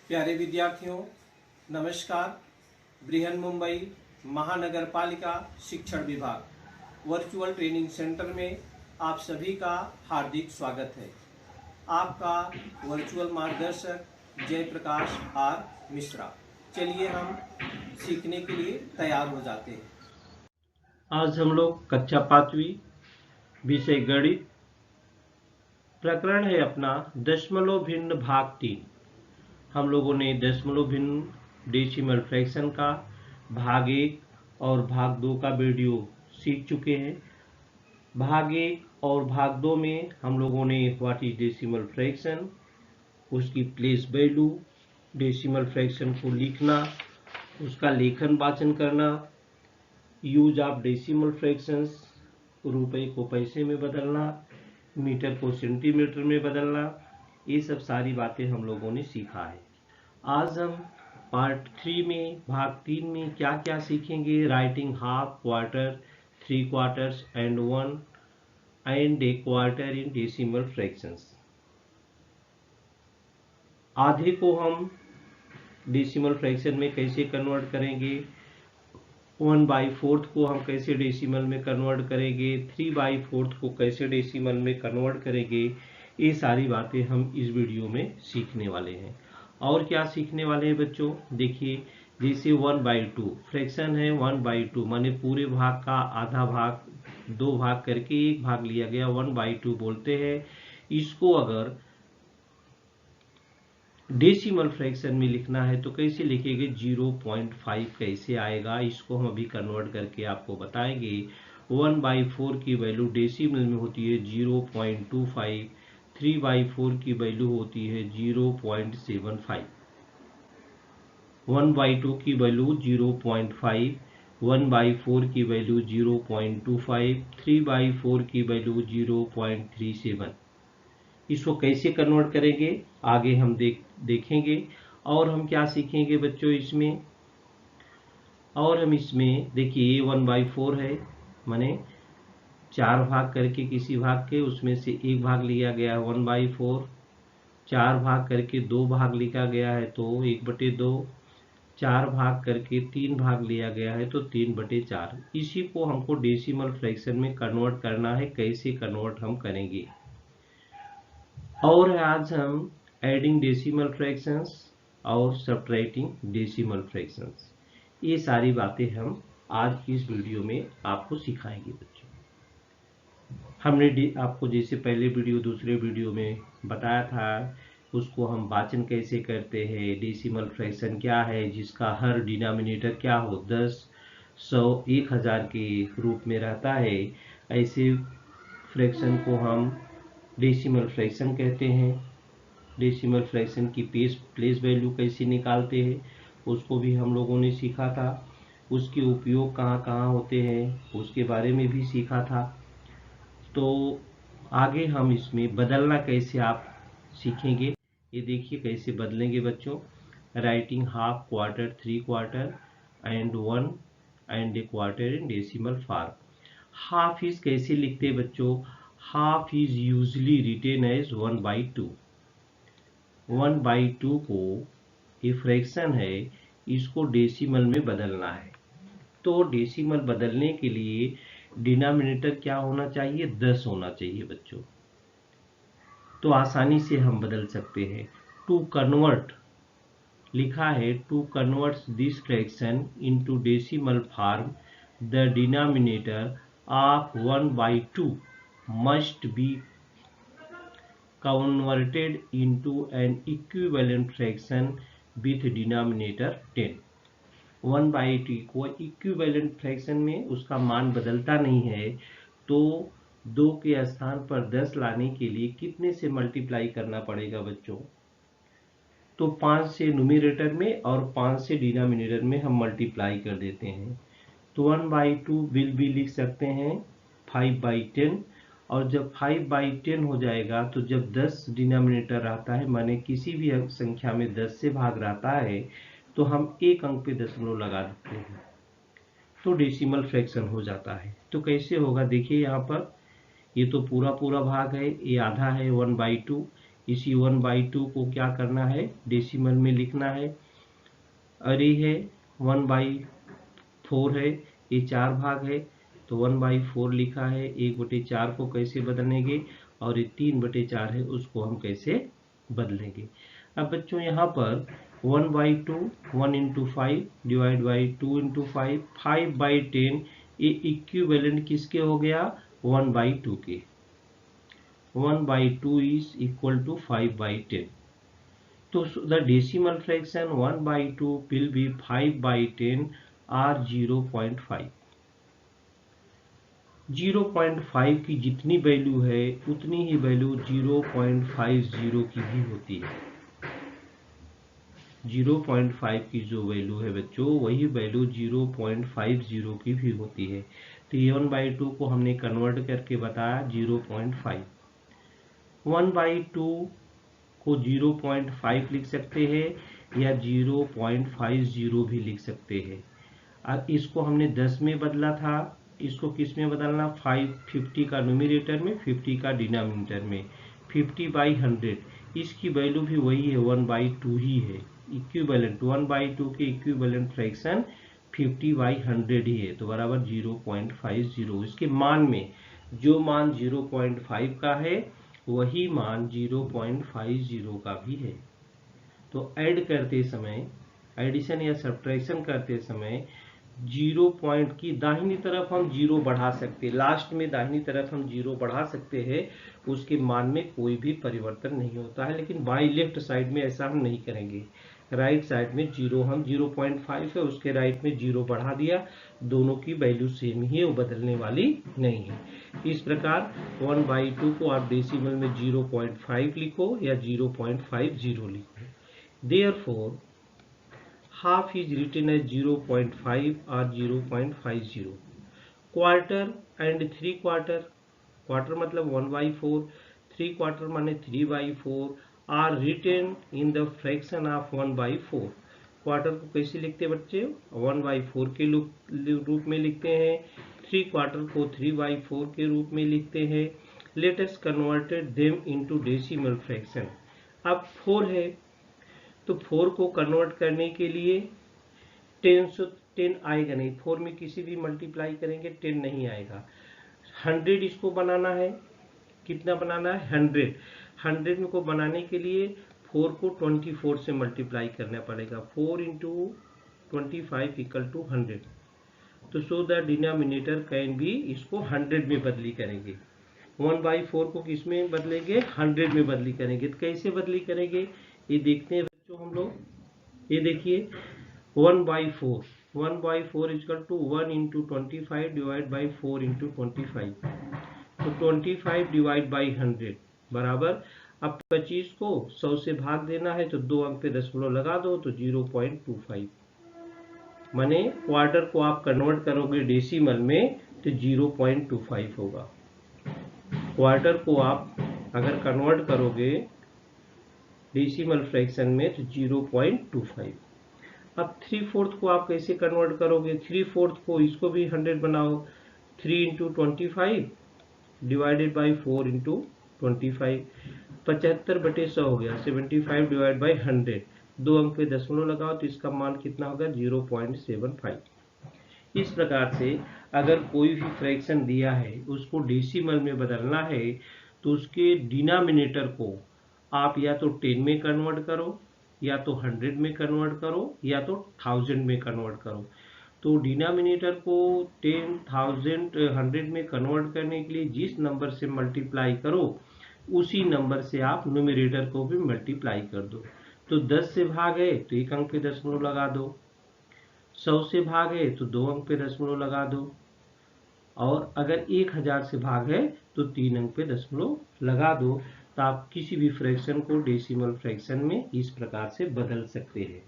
प्यारे विद्यार्थियों, नमस्कार। बृहन मुंबई महानगर पालिका शिक्षण विभाग वर्चुअल ट्रेनिंग सेंटर में आप सभी का हार्दिक स्वागत है। आपका वर्चुअल मार्गदर्शक जयप्रकाश आर मिश्रा। चलिए हम सीखने के लिए तैयार हो जाते हैं। आज हम लोग कक्षा 5वीं विषय गणित प्रकरण है अपना दशमलव भिन्न भाग 3। हम लोगों ने दशमलव भिन्न डेसिमल फ्रैक्शन का भाग 1 और भाग 2 का वीडियो सीख चुके हैं। भाग 1 और भाग 2 में हम लोगों ने व्हाट इज डेसिमल फ्रैक्शन, उसकी प्लेस वैल्यू, डेसिमल फ्रैक्शन को लिखना, उसका लेखन वाचन करना, यूज ऑफ डेसिमल फ्रैक्शंस, रुपए को पैसे में बदलना, मीटर को सेंटीमीटर में बदलना, ये सब सारी बातें हम लोगों ने सीखा है। आज हम पार्ट 3 में भाग 3 में क्या क्या सीखेंगे। Writing half, quarter, 3 quarters and 1 and a quarter in decimal fractions. आधे को हम डेसिमल फ्रैक्शन में कैसे कन्वर्ट करेंगे, 1/4 को हम कैसे डेसिमल में कन्वर्ट करेंगे, 3/4 को कैसे डेसिमल में कन्वर्ट करेंगे, ये सारी बातें हम इस वीडियो में सीखने वाले हैं। और क्या सीखने वाले हैं बच्चों, देखिए जैसे 1/2 फ्रैक्शन है, 1/2 माने पूरे भाग का आधा भाग 2 भाग करके एक भाग लिया गया, 1/2 बोलते हैं। इसको अगर डेसिमल फ्रैक्शन में लिखना है तो कैसे लिखेंगे, 0.5 कैसे आएगा, इसको हम अभी कन्वर्ट करके आपको बताएंगे। 1/4 की वैल्यू डेसिमल में होती है 0.25, 3/4 की वैल्यू होती है 0.75, 1/2 की वैल्यू 0.5, 1/4 की वैल्यू 0.25, 3/4 की वैल्यू 0.37। इसको कैसे कन्वर्ट करेंगे आगे हम देखेंगे। और हम क्या सीखेंगे बच्चों इसमें, और हम इसमें देखिए 1/4 है, माने 4 भाग करके किसी भाग के उसमें से एक भाग लिया गया है 1/4, 4 भाग करके 2 भाग लिखा गया है तो 1/2, 4 भाग करके 3 भाग लिया गया है तो 3/4। इसी को हमको डेसिमल फ्रैक्शन में कन्वर्ट करना है। कैसे कन्वर्ट हम करेंगे, और आज हम एडिंग डेसिमल फ्रैक्शंस और सब्ट्रैक्टिंग डेसिमल फ्रैक्शंस, ये सारी बातें हम आज इस वीडियो में आपको सिखाएंगे बच्चों। हमने आपको जैसे पहले वीडियो दूसरे वीडियो में बताया था, उसको हम वाचन कैसे करते हैं। डेसिमल फ्रैक्शन क्या है, जिसका हर डिनोमिनेटर क्या हो 10, 100, 1000 के रूप में रहता है, ऐसे फ्रैक्शन को हम डेसिमल फ्रैक्शन कहते हैं। डेसिमल फ्रैक्शन की प्लेस वैल्यू कैसे निकालते हैं उसको भी हम लोगों ने सीखा था। उसके उपयोग कहाँ कहाँ होते हैं उसके बारे में भी सीखा था। तो आगे हम इसमें बदलना कैसे आप सीखेंगे, ये देखिए कैसे बदलेंगे बच्चों। Writing half, quarter, 3 quarter and 1 and a quarter in decimal form. Half is कैसे लिखते हैं बच्चों, half is usually written as 1/2। 1/2 को ये फ्रैक्शन है, इसको डेसिमल में बदलना है। तो डेसिमल बदलने के लिए डिनोमिनेटर क्या होना चाहिए, 10 होना चाहिए बच्चों। तो आसानी से हम बदल सकते हैं। टू कन्वर्ट लिखा है, to convert this fraction into decimal form the denominator of 1/2 must be converted into an equivalent fraction with denominator 10। 1/2 को इक्विवेलेंट फ्रैक्शन में उसका मान बदलता नहीं है, तो 2 के स्थान पर 10 लाने के लिए कितने से मल्टीप्लाई करना पड़ेगा बच्चों, तो 5 से न्यूमरेटर में और 5 से डिनोमिनेटर में हम मल्टीप्लाई कर देते हैं। तो 1/2 विल भी लिख सकते हैं 5/10, और जब 5/10 हो जाएगा तो जब 10 डिनोमिनेटर रहता है, माने किसी भी संख्या में 10 से भाग रहता है, तो हम एक अंक पे दशमलव लगा देते हैं तो डेसिमल फ्रैक्शन हो जाता है। तो कैसे होगा देखिए, यहाँ पर ये तो पूरा भाग है, ये आधा है 1/2, इसी 1/2 को क्या करना है, डेसिमल में लिखना है। अरे है 1/4 है, ये 4 भाग है तो 1/4 लिखा है। 1/4 को कैसे बदलेंगे, और ये 3/4 है उसको हम कैसे बदलेंगे। अब बच्चों यहाँ पर 1/2 1 इंटू 5 डिवाइड बाई 2 इंटू 5 5/10, ये इक्विवेलेंट किसके हो गया, 1/2 के। 1/2 is equal to 5/10. So the decimal fraction 1/2 will be 5/10 or 0.5. 0.5 की जितनी वैल्यू है उतनी ही वैल्यू 0.50 की भी होती है। 0.5 की जो वैल्यू है बच्चों, वही वैल्यू 0.50 की भी होती है। तो 1/2 को हमने कन्वर्ट करके बताया 0.5। 1/2 को 0.5 लिख सकते हैं या 0.50 भी लिख सकते हैं। अब इसको हमने 10 में बदला था, इसको किस में बदलना, 50 का न्यूमरेटर में, 50 का डिनोमिनेटर में। 50/100 इसकी वैल्यू भी वही है, 1/2 ही है। इक्विवेलेंट 1/2 के इक्विवेलेंट फ्रैक्शन 50/100 ही है, तो बराबर 0.50। इसके मान में जो मान 0.5 का है वही मान 0.50 का भी है। तो ऐड करते समय, एडिशन या सब्ट्रैक्शन करते समय 0 पॉइंट की दाहिनी तरफ हम 0 बढ़ा सकते हैं, लास्ट में दाहिनी तरफ हम 0 बढ़ा सकते हैं, उसके मान में कोई भी परिवर्तन नहीं होता है। लेकिन बाई लेफ्ट साइड में ऐसा हम नहीं करेंगे। राइट साइड में 0 हम 0.5 है, उसके राइट में 0 बढ़ा दिया, दोनों की वैल्यू सेम ही है, वो बदलने वाली नहीं है। इस प्रकार 1/2 को आप डेसिमल में 0.5 लिखो या 0.50 लिखो। Therefore, half is written as 0.5 or 0.50. Quarter and 3/4, quarter मतलब 1/4, 3/4 माने 3/4 are written in the fraction of 1/4. Quarter को कैसे लिखते हैं बच्चे, 1/4 के रूप में लिखते हैं, 3/4 को 3/4 के रूप में लिखते हैं। Let us convert them into decimal fraction. अब 4 है तो 4 को कन्वर्ट करने के लिए 10 आएगा नहीं, 4 में किसी भी मल्टीप्लाई करेंगे 10 नहीं आएगा। 100 इसको बनाना है, कितना बनाना है, 100। 100 को बनाने के लिए 4 को 24 से मल्टीप्लाई करना पड़ेगा। 4 इंटू 25 इक्वल टू 100। तो so the denominator can be, इसको 100 में बदली करेंगे। 1/4 को किस में बदलेंगे, 100 में बदली करेंगे। तो कैसे बदली करेंगे ये देखते हैं बच्चों हम लोग। ये देखिए 1/4 equal to 1 into 25 divide by 4 into 25। तो 25 डिवाइड बाई 100 बराबर, अब 25 को 100 से भाग देना है तो 2 अंक पे दशमलव लगा दो तो 0.25। माने क्वार्टर को आप कन्वर्ट करोगे डेसिमल में तो 0.25 होगा। क्वार्टर को आप अगर कन्वर्ट करोगे डेसिमल फ्रैक्शन में तो 0.25। अब 3/4 को आप कैसे कन्वर्ट करोगे, 3/4 को इसको भी 100 बनाओ, 3 इंटू 25 डिवाइडेड बाई 4 इंटू 25, 75/100 हो गया। 75 डिवाइड बाई 100, 2 अंक पे दशमलव लगाओ तो इसका मान कितना होगा, 0.75। इस प्रकार से अगर कोई भी फ्रैक्शन दिया है उसको डेसिमल में बदलना है तो उसके डिनोमिनेटर को आप या तो 10 में कन्वर्ट करो, या तो 100 में कन्वर्ट करो, या तो 1000 में कन्वर्ट करो। तो डिनोमिनेटर को 10,000 100 में कन्वर्ट करने के लिए जिस नंबर से मल्टीप्लाई करो उसी नंबर से आप न्यूमरेटर को भी मल्टीप्लाई कर दो। तो 10 से भाग है तो 1 अंक पे दशमलव लगा दो, 100 से भाग है तो 2 अंक पे दशमलव लगा दो, और अगर 1000 से भाग है तो 3 अंक पे दशमलव लगा दो। तो आप किसी भी फ्रैक्शन को डेसिमल फ्रैक्शन में इस प्रकार से बदल सकते हैं।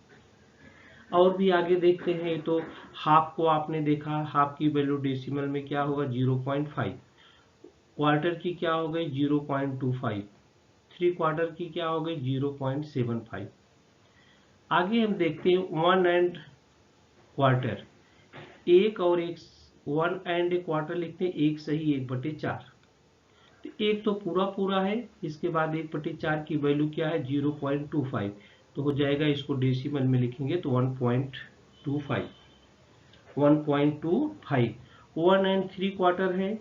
और भी आगे देखते हैं तो हाफ को आपने देखा, हाफ की वैल्यू डेसिमल में क्या होगा, 0.5। क्वार्टर की क्या हो गई, 0.25। 3/4 की क्या हो गई, 0.75। आगे हम देखते हैं 1 एंड क्वार्टर। एक और एक 1 एंड क्वार्टर लिखते हैं, 1 सही 1/4। तो एक तो पूरा पूरा है, इसके बाद 1/4 की वैल्यू क्या है 0.25, तो हो जाएगा, इसको डेसिमल में लिखेंगे तो 1.25। 1.25 1 एंड 3/4 है,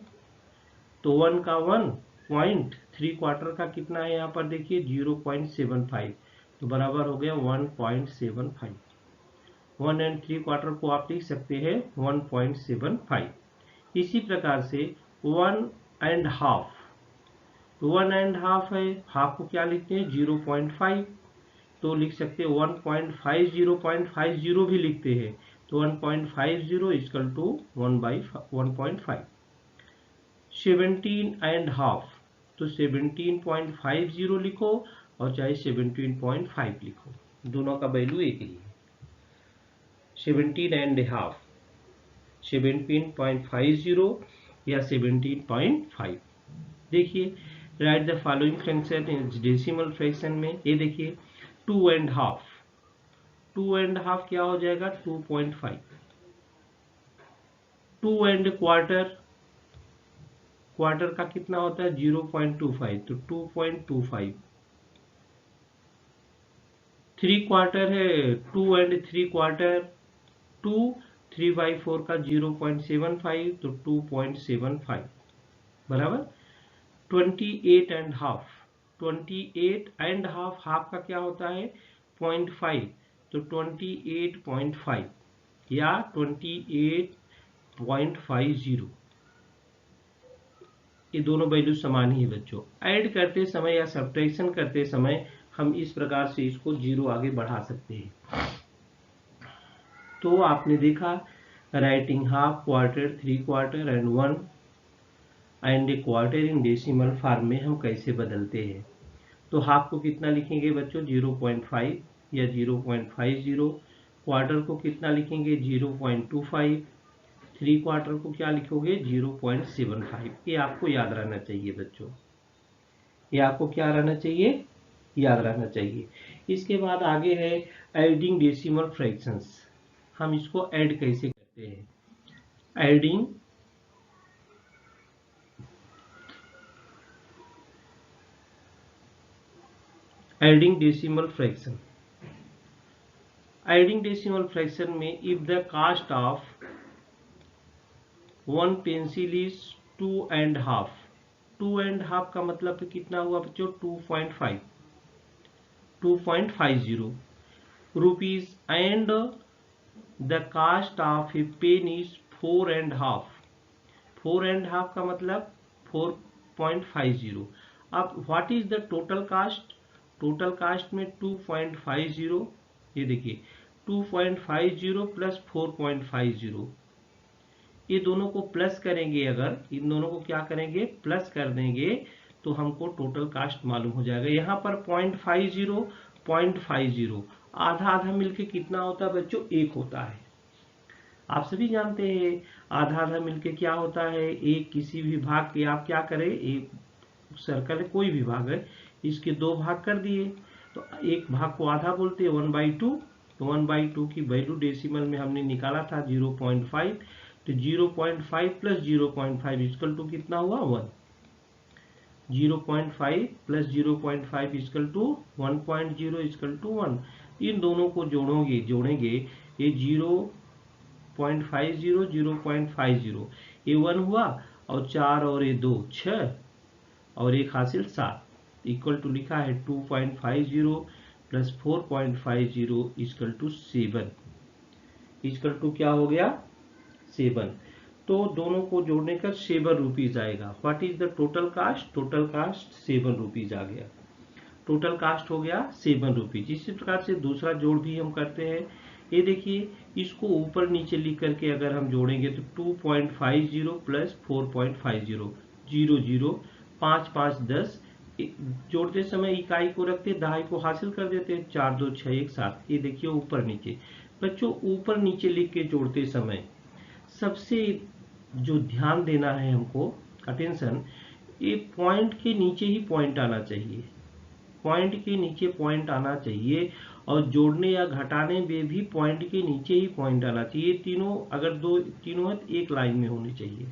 तो 1 का 1 पॉइंट, 3/4 का कितना है यहाँ पर देखिए 0.75, तो बराबर हो गया 1.75। 1 एंड 3/4 को आप लिख सकते हैं 1.75। इसी प्रकार से 1.5, तो 1.5 है, हाफ को क्या लिखते हैं 0.5, तो लिख सकते हैं 1.50, 0.50 भी लिखते हैं, तो 1.50 इक्वल टू 1/1.5। 17.5, तो 17.50 लिखो और चाहे 17.5 लिखो, दोनों का वैल्यू एक ही है। 17.5, 17.50 या 17.5। देखिए, right the following fraction in decimal fraction में। ये देखिए 2.5, 2.5 क्या हो जाएगा 2.5। 2.25, क्वार्टर का कितना होता है 0.25, तो 2.25। 3/4 है 2.75, 2 3/4 का 0.75, तो 2.75 बराबर। 28.5, 28.5 हाफ का क्या होता है 0.5, तो 28.5 या 28.50, ये दोनों वैल्यू समान ही है बच्चों। ऐड करते समय या सब्ट्रैक्शन करते समय हम इस प्रकार से इसको 0 आगे बढ़ा सकते हैं। तो आपने देखा writing half, quarter, 3/4 and 1 and a quarter in decimal form में हम कैसे बदलते हैं। तो हाफ को कितना लिखेंगे बच्चों 0.5 या 0.50, क्वार्टर को कितना लिखेंगे 0.25, 3/4 को क्या लिखोगे 0.75। ये आपको याद रहना चाहिए बच्चों, ये आपको क्या रहना चाहिए, याद रहना चाहिए। इसके बाद आगे है एडिंग डेसिमल फ्रैक्शंस। हम इसको ऐड कैसे करते हैं, adding decimal fraction. Adding decimal fraction में if the cost of 1 pencil is 2.5, 2.5 का मतलब कितना हुआ बच्चों 2.5, 2.50 rupees and the cost of a pen is 4.5, 4.5 का मतलब 4.50। अब what is the total cost, total cast में 2.50, ये देखिए 2.50 प्लस 4.50, ये दोनों को प्लस करेंगे, अगर इन दोनों को क्या करेंगे प्लस कर देंगे तो हमको टोटल कास्ट मालूम हो जाएगा। यहाँ पर 0.50 आधा आधा मिलके कितना होता है बच्चों 1 होता है। आप सभी जानते हैं आधा आधा मिलके क्या होता है, एक किसी भी भाग के आप क्या करें, एक सर्कल है कोई भी भाग है, इसके 2 भाग कर दिए, तो एक भाग को आधा बोलते हैं 1/2, तो 1/2 की वैल्यू डेसिमल में हमने निकाला था 0.5, तो 0.5 प्लस 0.5 इक्वल टू कितना हुआ 1, 0.5 plus 0.5 equal to 1.0 equal to 1। इन दोनों को जोड़ेंगे ये 0.50 0.50, ये 1 हुआ और 4 और ये 2 6 और एक हासिल 7, इक्वल टू लिखा है 2.50 plus 4.50 equal to 7, equal to क्या हो गया 7। तो दोनों को जोड़ने का 7 रुपीज आएगा। What is the total cost, total cost 7 rupees आ गया, टोटल कास्ट हो गया 7 रुपीज। इसी प्रकार से दूसरा जोड़ भी हम करते हैं। ये देखिए इसको ऊपर नीचे लिख करके अगर हम जोड़ेंगे तो 2.50 प्लस 4.50, 0 0 5 5 10, जोड़ते समय इकाई को रखते दहाई को हासिल कर देते हैं, 4 2 6 1 7। ये देखिए ऊपर नीचे बच्चों, ऊपर नीचे लिख के जोड़ते समय सबसे जो ध्यान देना है हमको, अटेंशन, ये पॉइंट के नीचे ही पॉइंट आना चाहिए, पॉइंट के नीचे पॉइंट आना चाहिए, और जोड़ने या घटाने में भी पॉइंट के नीचे ही पॉइंट आना चाहिए। तीनों अगर तीनों है तो एक लाइन में होनी चाहिए,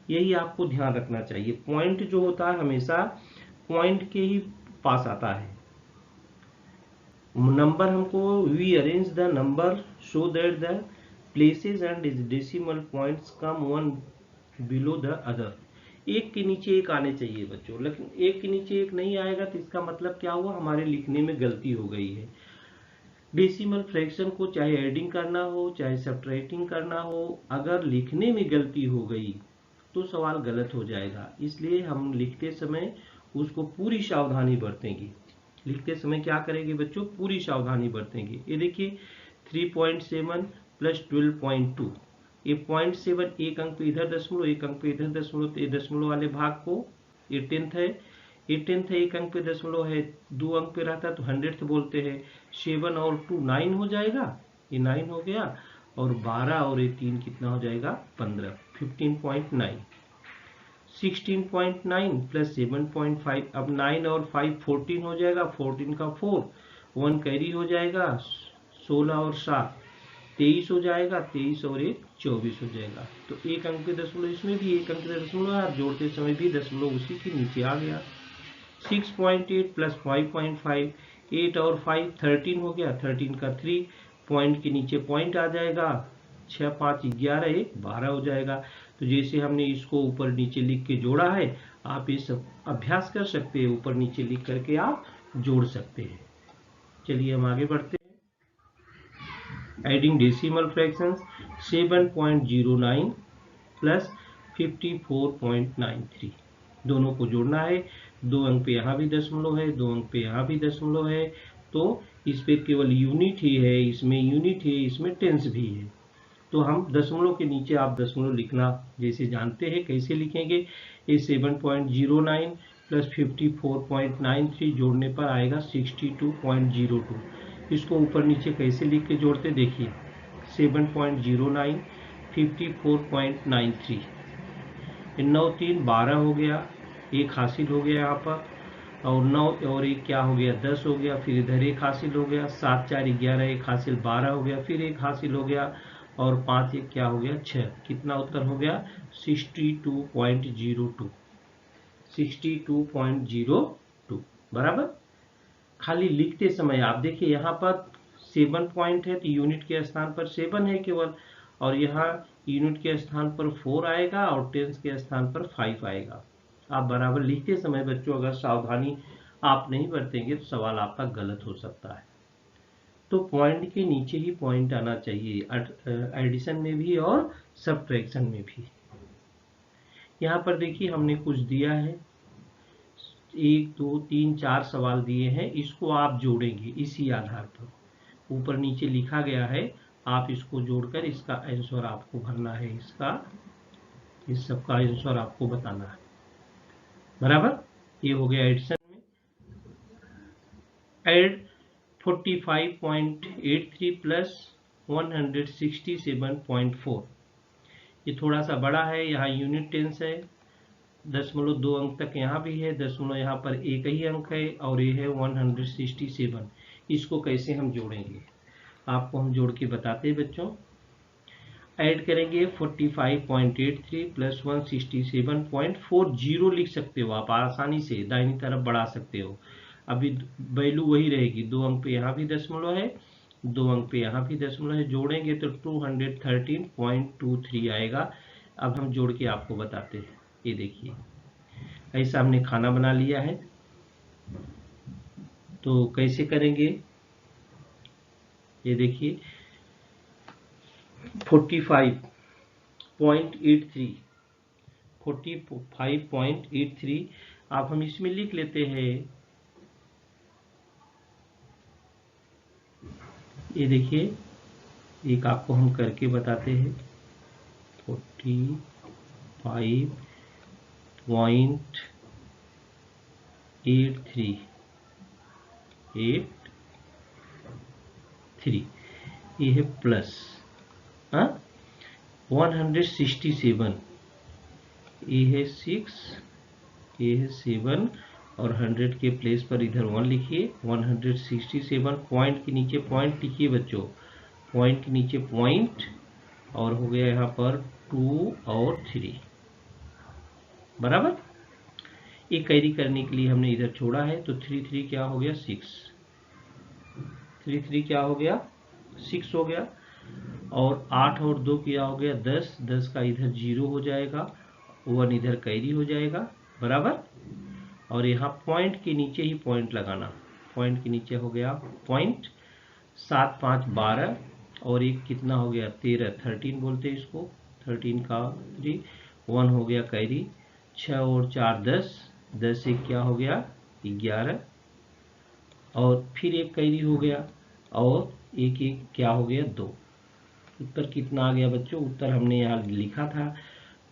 यही आपको ध्यान रखना चाहिए। पॉइंट जो होता है हमेशा पॉइंट के ही पास आता है। नंबर हमको we arrange the number so that the places and decimal points come one below the other. एक के नीचे एक आने चाहिए बच्चों, लेकिन एक के नीचे एक नहीं आएगा तो इसका मतलब क्या हुआ, हमारे लिखने में गलती हो गई है। डेसिमल फ्रैक्शन को चाहे एडिंग करना हो चाहे सब्ट्रैक्टिंग करना हो, अगर लिखने में गलती हो गई तो सवाल गलत हो जाएगा। इसलिए हम लिखते समय उसको पूरी सावधानी बरतेंगे। लिखते समय क्या करेंगे बच्चों, पूरी सावधानी बरतेंगे। ये देखिए 3.7 प्लस 12.2, ये 0.7 एक अंक पे इधर दशमलव, एक अंक पे इधर दशमलव, तो ये दशमलव वाले भाग को ये टेंथ है, ये टेंथ है, एक अंक पे दशमलव है, 2 अंक पे रहता है तो 100th बोलते हैं। 7 और 2 9 हो जाएगा, ये 9 हो गया, और 12 और ये 3 कितना हो जाएगा 15, 15.9। 16.9 प्लस 7.5, अब 9 और 5 14 हो जाएगा, 14 का 4, 1 कैरी हो जाएगा, 16 और 7 23 हो जाएगा, 23 और 1 24 हो जाएगा। तो एक अंक के दशमलव इसमें भी एक अंक के दशमलव है, जोड़ते समय भी दशमलव उसी के नीचे आ गया। 6.8 प्लस 5.5, 8 और 5 13 हो गया, 13 का 3, पॉइंट के नीचे पॉइंट आ जाएगा, 6 5 11 1 12 हो जाएगा। तो जैसे हमने इसको ऊपर नीचे लिख के जोड़ा है, आप ये सब अभ्यास कर सकते हैं, ऊपर नीचे लिख करके आप जोड़ सकते हैं। चलिए हम आगे बढ़ते हैं। एडिंग डेसिमल फ्रैक्शंस 7.09 प्लस 54.93, दोनों को जोड़ना है। 2 अंक पे यहाँ भी दशमलव है, 2 अंक पे यहाँ भी दशमलव है, तो इस पे केवल यूनिट ही है, इसमें यूनिट है, इसमें टेंस भी है। तो हम दशमलव के नीचे आप दशमलव लिखना जैसे जानते हैं, कैसे लिखेंगे। ये 7.09 प्लस 54.93 जोड़ने पर आएगा 62.02। इसको ऊपर नीचे कैसे लिख के जोड़ते देखिए, 7.09 54.93, 9 3 12 हो गया, एक हासिल हो गया यहाँ पर, और 9 और 1 क्या हो गया 10 हो गया, फिर इधर एक हासिल हो गया, 7 4 11 एक हासिल 12 हो गया, फिर एक हासिल हो गया, और 5 1 क्या हो गया 6। कितना उत्तर हो गया 62.02, 62.02 बराबर। खाली लिखते समय आप देखिए यहाँ पर 7 पॉइंट है तो यूनिट के स्थान पर 7 है केवल, और यहाँ यूनिट के स्थान पर 4 आएगा और टेंस के स्थान पर 5 आएगा। आप बराबर लिखते समय बच्चों अगर सावधानी आप नहीं बरतेंगे तो सवाल आपका गलत हो सकता है। तो पॉइंट के नीचे ही पॉइंट आना चाहिए, एडिशन में भी और सब्ट्रैक्शन में भी। यहाँ पर देखिए हमने कुछ दिया है, 1 2 3 4 सवाल दिए हैं, इसको आप जोड़ेंगे इसी आधार पर, ऊपर नीचे लिखा गया है, आप इसको जोड़कर इसका आंसर आपको भरना है, इसका इस सब का आंसर आपको बताना है बराबर। ये हो गया एडिशन में। एड 45.83 प्लस 167.4, ये थोड़ा सा बड़ा है, यहाँ यूनिट टेंस है, दशमलव 2 अंक तक यहाँ भी है, दशमलव यहाँ पर एक ही अंक है, और ये है 167। इसको कैसे हम जोड़ेंगे आपको हम जोड़ के बताते हैं बच्चों। ऐड करेंगे 45.83 प्लस 167.40 लिख सकते हो आप आसानी से, दाहिनी तरफ बढ़ा सकते हो। अभी वैल्यू वही रहेगी, 2 अंक पे यहाँ भी दशमलव है, 2 अंक पे यहाँ भी दशमलव है, जोड़ेंगे तो 213.23 आएगा। अब हम जोड़ के आपको बताते हैं। ये देखिए ऐसा हमने खाना बना लिया है, तो कैसे करेंगे ये देखिए 45.83 आप हम इसमें लिख लेते हैं। ये देखिए एक आपको हम करके बताते हैं, 45.83 ये है प्लस 167, ये है 6, ये है 7, और 100 के प्लेस पर इधर 1 लिखिए। 167 पॉइंट के नीचे पॉइंट लिखिए बच्चों, पॉइंट के नीचे पॉइंट, और हो गया यहाँ पर 2 और 3, बराबर। एक कैरी करने के लिए हमने इधर छोड़ा है, तो 3 3 क्या हो गया 6, 3 3 क्या हो गया 6 हो गया, और 8 और 2 क्या हो गया 10, 10 का इधर 0 हो जाएगा, 1 इधर कैरी हो जाएगा, बराबर। और यहाँ पॉइंट के नीचे ही पॉइंट लगाना, पॉइंट के नीचे हो गया पॉइंट, 7 5 12, और एक कितना हो गया 13, 13 बोलते हैं इसको, 13 का 3, 1 हो गया कैरी, 6 और 4 10, 10 से क्या हो गया 11, और फिर एक कैरी हो गया, और एक एक क्या हो गया 2। उत्तर कितना आ गया बच्चों? उत्तर हमने यहाँ लिखा था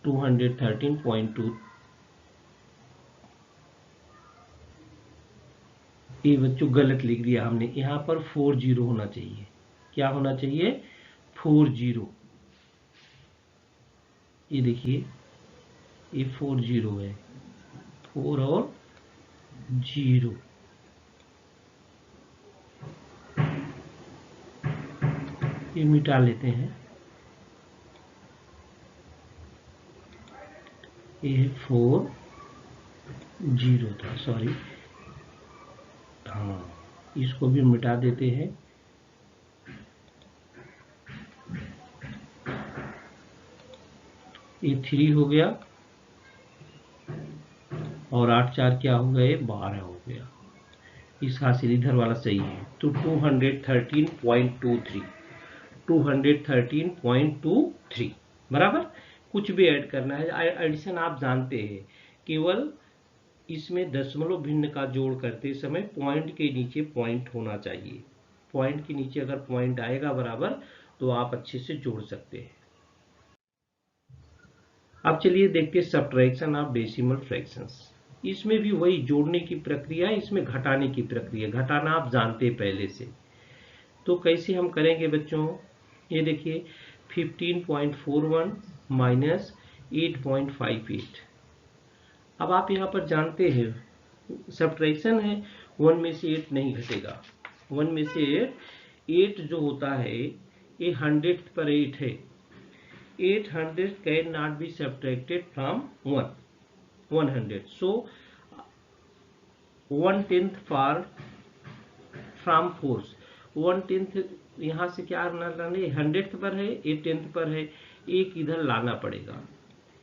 213.2। ये बच्चों गलत लिख दिया हमने, यहाँ पर 40 होना चाहिए। क्या होना चाहिए? 40। ये देखिए, ये 40 है, 4 और 0। ये मिटा लेते हैं, ये 4 0 था, सॉरी, हाँ इसको भी मिटा देते हैं। ये 3 हो गया, और 8 4 क्या हो गए 12 हो गया। इस हासिल इधर वाला सही है, तो 213.23, 213.23 बराबर। कुछ भी ऐड करना है, एडिशन आप जानते हैं, केवल इसमें दशमलव भिन्न का जोड़ करते समय पॉइंट के नीचे पॉइंट होना चाहिए। पॉइंट के नीचे अगर पॉइंट आएगा बराबर, तो आप अच्छे से जोड़ सकते हैं। अब चलिए देखते हैं सब्ट्रैक्शन ऑफ डेसिमल फ्रैक्शंस। इसमें भी वही जोड़ने की प्रक्रिया, इसमें घटाने की प्रक्रिया। घटाना आप जानते हैं पहले से, तो कैसे हम करेंगे बच्चों? ये देखिए 15.41 माइनस 8.58। अब आप यहाँ पर जानते हैं सब्ट्रैक्शन है, 1 में से 8 नहीं घटेगा। 1 में से 8 जो होता है ये 100th पर 8 है। 800 can not be subtracted from 100, so 1/10 for from 4, 1/10 यहाँ से क्या लाना है, 100th पर है, 10th पर है, एक इधर लाना पड़ेगा।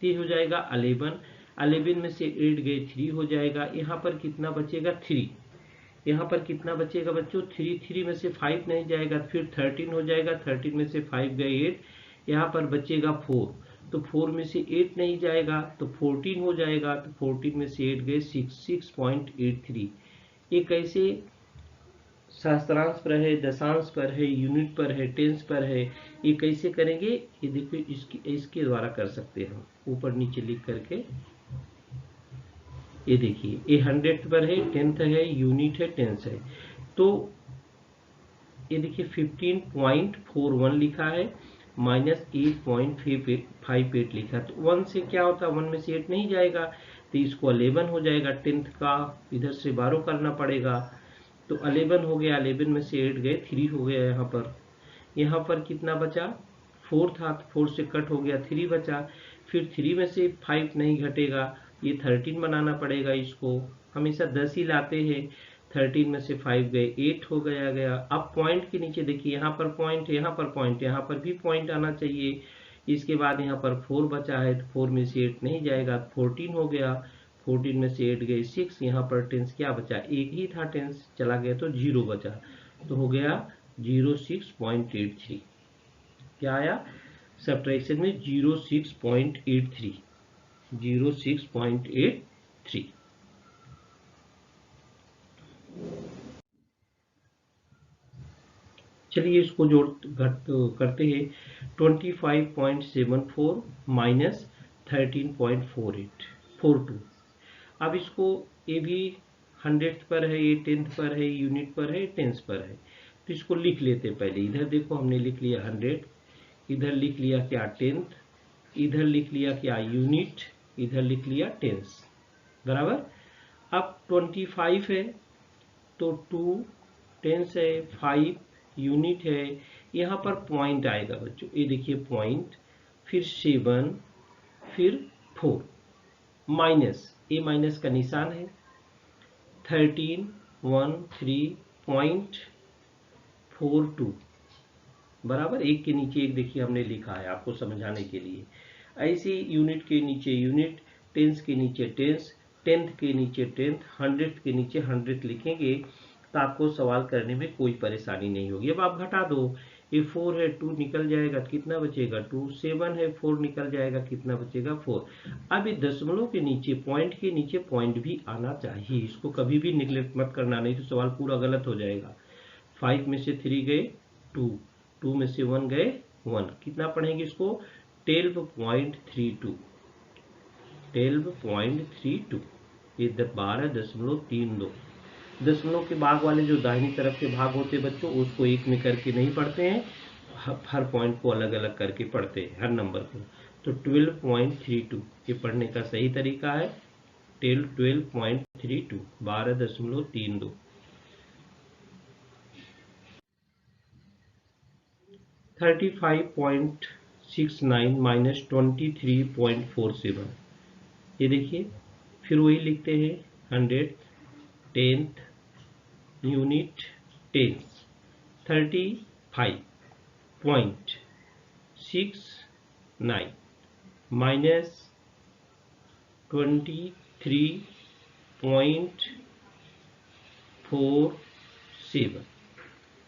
ये हो जाएगा 11, 11 में से 8 गए 3 हो जाएगा। यहाँ पर कितना बचेगा 3, यहाँ पर कितना बचेगा बच्चों 3, 3 में से 5 नहीं जाएगा, फिर 13 हो जाएगा, 13 में से 5 गए 8, यहाँ पर बचेगा 4, तो 4 में से 8 नहीं जाएगा तो 14 हो जाएगा, तो 14 में से 8 गए 6, 6.83। ये कैसे सहस्त्रांश पर है, दशांश पर है, यूनिट पर है, टेंस पर है, ये कैसे करेंगे? ये देखो इसके द्वारा कर सकते हैं हम, ऊपर नीचे लिख करके। ये देखिए ये 100th पर है, 10th है, यूनिट है, टेंस है, तो ये देखिए 15.41 लिखा है माइनस 8.58 लिखा है, तो 1 से क्या होता है, 1 में से 8 नहीं जाएगा, तो इसको 11 हो जाएगा। 10th का इधर से 12 करना पड़ेगा, तो 11 हो गया, 11 में से 8 गए 3 हो गया। यहाँ पर कितना बचा 4 था, तो 4 से कट हो गया, 3 बचा, फिर 3 में से 5 नहीं घटेगा, ये 13 बनाना पड़ेगा। इसको हमेशा 10 ही लाते हैं, 13 में से 5 गए 8 हो गया। अब पॉइंट के नीचे देखिए, यहाँ पर पॉइंट, यहाँ पर पॉइंट, यहाँ पर भी पॉइंट आना चाहिए। इसके बाद यहाँ पर 4 बचा है, तो 4 में से 8 नहीं जाएगा, 14 हो गया, 14 में से 8 गए 6, यहाँ पर टेंस क्या बचा, एक ही था, टेंस चला गया तो 0 बचा, तो हो गया 06.83। क्या आया सब्ट्रैक्शन में? 06.83, 06.83। चलिए इसको जोड़ घट करते हैं। 25.74 माइनस 13.42। अब इसको, ये भी 100th पर है, ये 10th पर है, यूनिट पर है, टेंस पर है, तो इसको लिख लेते हैं। पहले इधर देखो हमने लिख लिया 100, इधर लिख लिया क्या 10th, इधर लिख लिया क्या यूनिट, इधर लिख लिया टेंस, बराबर। अब 25 है, तो 2 टेंस है, 5 यूनिट है, यहाँ पर पॉइंट आएगा बच्चों, ये देखिए पॉइंट, फिर 7, फिर 4, माइनस, ए माइनस का निशान है, 1313.42 बराबर, एक के नीचे एक देखिए हमने लिखा है आपको समझाने के लिए। ऐसे यूनिट के नीचे यूनिट, टेंस के नीचे टेंस, टेंथ के नीचे टेंथ, हंड्रेड के नीचे हंड्रेड लिखेंगे तो आपको सवाल करने में कोई परेशानी नहीं होगी। अब आप घटा दो, ये 4 है 2 निकल जाएगा, कितना बचेगा 2, 7 है 4 निकल जाएगा, कितना बचेगा 4। अब ये दशमलव के नीचे पॉइंट भी आना चाहिए, इसको कभी भी निगलेक्ट मत करना, नहीं तो सवाल पूरा गलत हो जाएगा। 5 में से 3 गए 2, 2 में से 1 गए 1, कितना पढ़ेंगे इसको 12.32, 12.32, ये 12.32। दशमलव के भाग वाले जो दाहिनी तरफ के भाग होते हैं बच्चों, उसको एक में करके नहीं पढ़ते हैं, हर पॉइंट को अलग अलग करके पढ़ते हैं, हर नंबर को। तो 12.32 ये पढ़ने का सही तरीका है, 12.32, 12.32। 35.69 माइनस 23.47, ये देखिए फिर वही लिखते हैं, 100 टेंथ यूनिट टेंस, 35.69 माइनस 23.47।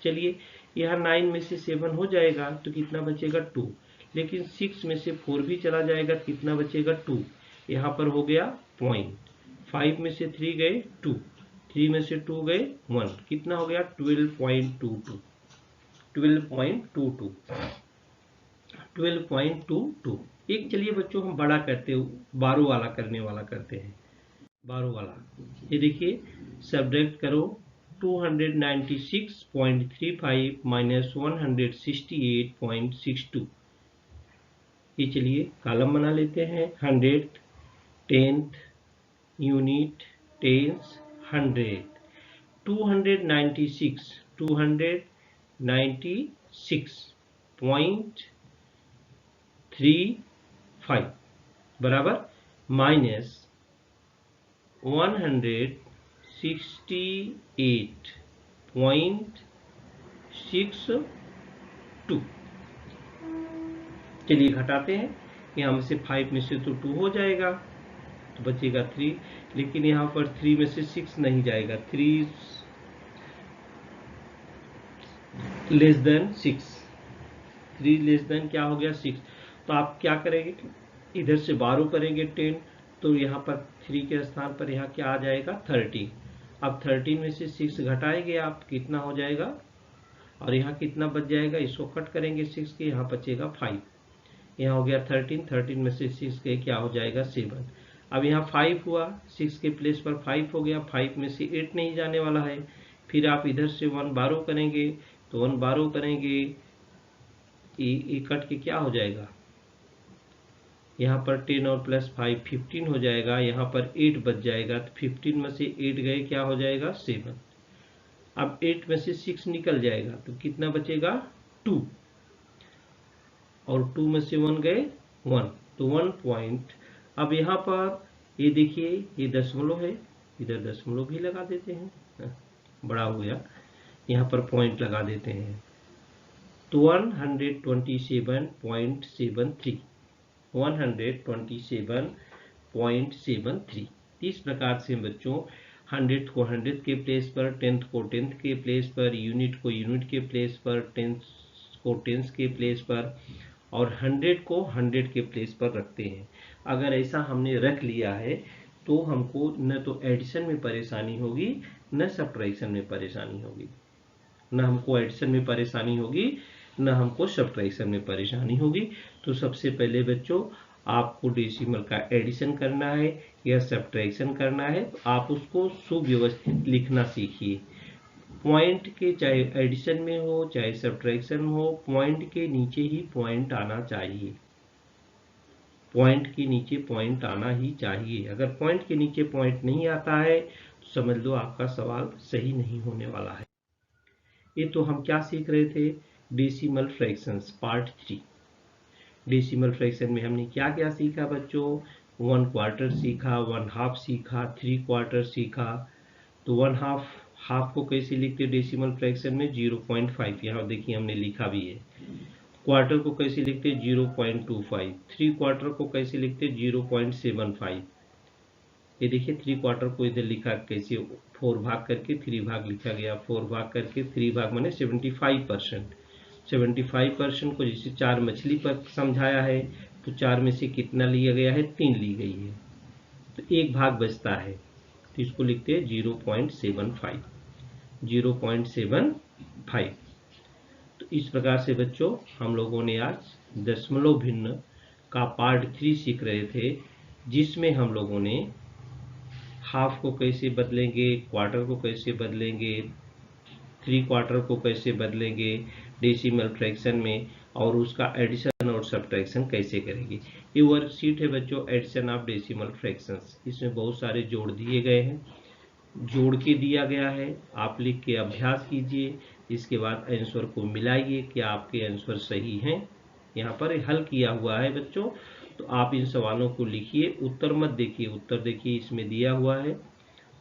चलिए यहाँ 9 में से 7 हो जाएगा तो कितना बचेगा 2, लेकिन 6 में से 4 भी चला जाएगा तो कितना बचेगा 2, यहाँ पर हो गया पॉइंट। 5 में से 3 गए 2, 3 में से 2 गए 1, कितना हो गया 12.22, 12.22, 12.22। एक चलिए बच्चों हम बड़ा करते हो, 12 वाला करने वाला करते हैं, 12 वाला। ये देखिए सब्ट्रैक्ट करो, 296.35 माइनस 168.62, ये चलिए कॉलम बना लेते हैं, 100 टेंथ यूनिट टेंस 100, 296.35 बराबर माइनस 168.62। चलिए घटाते हैं, यहाँ में से 5 में से तो 2 हो जाएगा तो बचेगा 3, लेकिन यहाँ पर 3 में से 6 नहीं जाएगा, 3 लेस देन 6, 3 लेस देन क्या हो गया 6। तो आप क्या करेंगे, इधर से 12 करेंगे 10, तो यहाँ पर 3 के स्थान पर यहाँ क्या आ जाएगा 13। अब 13 में से 6 घटाएंगे आप, कितना हो जाएगा, और यहाँ कितना बच जाएगा, इसको कट करेंगे 6 के, यहाँ बचेगा 5, यहाँ हो गया 13, 13 में से 6 के क्या हो जाएगा 7। अब यहाँ 5 हुआ, 6 के प्लेस पर 5 हो गया, 5 में से 8 नहीं जाने वाला है, फिर आप इधर से 1 12 करेंगे, तो 1 12 करेंगे, ये कट के क्या हो जाएगा, यहाँ पर 10 और प्लस 5 15 हो जाएगा, यहाँ पर 8 बच जाएगा, तो 15 में से 8 गए क्या हो जाएगा 7। अब 8 में से 6 निकल जाएगा तो कितना बचेगा 2, और 2 में से 1 गए 1, तो 1 पॉइंट। अब यहाँ पर ये देखिए ये दशमलव है, इधर दशमलव भी लगा देते हैं, बड़ा हो गया, यहाँ पर पॉइंट लगा देते हैं, तो 127.73, 127.73। इस प्रकार से बच्चों 100 को 100 के प्लेस पर, 10th को 10th के प्लेस पर, यूनिट को यूनिट के प्लेस पर, 10th को 10th के प्लेस पर, और 100 को 100 के प्लेस पर रखते हैं। अगर ऐसा हमने रख लिया है तो हमको न तो एडिशन में परेशानी होगी, न सब्ट्रैक्शन में परेशानी होगी, न हमको एडिशन में परेशानी होगी, न हमको सब्ट्रैक्शन में परेशानी होगी। तो सबसे पहले बच्चों आपको डेसिमल का एडिशन करना है या सब्ट्रैक्शन करना है, तो आप उसको सुव्यवस्थित लिखना सीखिए। पॉइंट के चाहे एडिशन में हो चाहे सब्ट्रैक्शन हो, पॉइंट के नीचे ही पॉइंट आना चाहिए, पॉइंट के नीचे पॉइंट आना ही चाहिए। अगर पॉइंट के नीचे पॉइंट नहीं आता है तो समझ लो आपका सवाल सही नहीं होने वाला है। ये तो हम क्या सीख रहे थे, decimal fractions part 3। Decimal fraction में हमने क्या क्या सीखा बच्चों, 1/4 सीखा, 1/2 सीखा, 3/4 सीखा। तो 1/2 को कैसे लिखते डेसिमल फ्रैक्शन में 0.5, यहाँ देखिए हमने लिखा भी है। क्वार्टर को कैसे लिखते 0.25, 3/4 को कैसे लिखते 0.75। ये देखिए 3/4 को इधर लिखा कैसे, 4 भाग करके 3 भाग लिखा गया, 4 भाग करके 3 भाग माने 75%। 75% को जैसे 4 मछली पर समझाया है, तो 4 में से कितना लिया गया है, 3 ली गई है, तो 1 भाग बचता है, तो इसको लिखते हैं 0.75, 0.75। तो इस प्रकार से बच्चों हम लोगों ने आज दशमलव भिन्न का पार्ट 3 सीख रहे थे, जिसमें हम लोगों ने हाफ को कैसे बदलेंगे, क्वार्टर को कैसे बदलेंगे, 3/4 को कैसे बदलेंगे डेसिमल फ्रैक्शन में, और उसका एडिशन और सब्ट्रैक्शन कैसे करेंगे। ये वर्कशीट है बच्चों, एडिशन ऑफ डेसिमल फ्रैक्शंस। इसमें बहुत सारे जोड़ दिए गए हैं, जोड़ के दिया गया है, आप लिख के अभ्यास कीजिए, इसके बाद आंसर को मिलाइए कि आपके आंसर सही हैं। यहाँ पर हल किया हुआ है बच्चों, तो आप इन सवालों को लिखिए, उत्तर मत देखिए, उत्तर देखिए इसमें दिया हुआ है,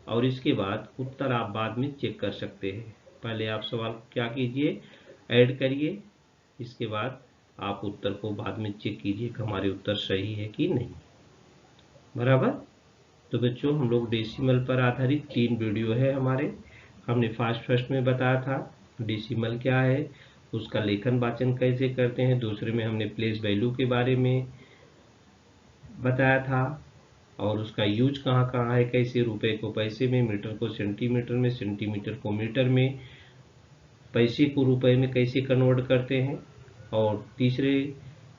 और इसके बाद उत्तर आप बाद में चेक कर सकते हैं। पहले आप सवाल क्या कीजिए, ऐड करिए, इसके बाद आप उत्तर को बाद में चेक कीजिए कि हमारे उत्तर सही है कि नहीं। बराबर। तो बच्चों हम लोग डेसिमल पर आधारित 3 वीडियो है हमारे। हमने फर्स्ट में बताया था डेसिमल क्या है, उसका लेखन वाचन कैसे करते हैं। दूसरे में हमने प्लेस वैल्यू के बारे में बताया था, और उसका यूज कहाँ कहाँ है, कैसे रुपए को पैसे में, मीटर को सेंटीमीटर में, सेंटीमीटर को मीटर में, पैसे को रुपए में कैसे कन्वर्ट करते हैं। और तीसरे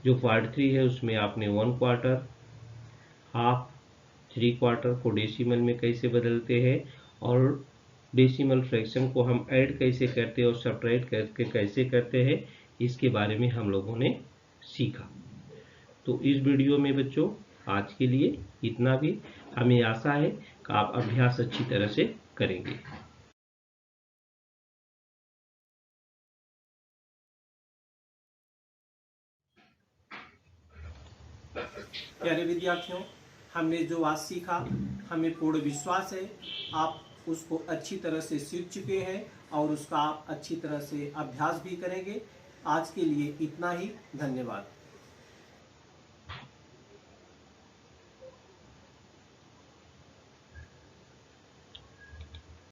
जो पार्ट 3 है उसमें आपने 1/4, हाफ, 3/4 को डेसिमल में कैसे बदलते हैं, और डेसिमल फ्रैक्शन को हम ऐड कैसे करते हैं और सब्ट्रैक्ट करके कैसे करते हैं, इसके बारे में हम लोगों ने सीखा। तो इस वीडियो में बच्चों आज के लिए इतना भी। हमें आशा है कि आप अभ्यास अच्छी तरह से करेंगे। प्यारे विद्यार्थियों, हमने जो आज सीखा, हमें पूर्ण विश्वास है आप उसको अच्छी तरह से सीख चुके हैं और उसका आप अच्छी तरह से अभ्यास भी करेंगे। आज के लिए इतना ही, धन्यवाद।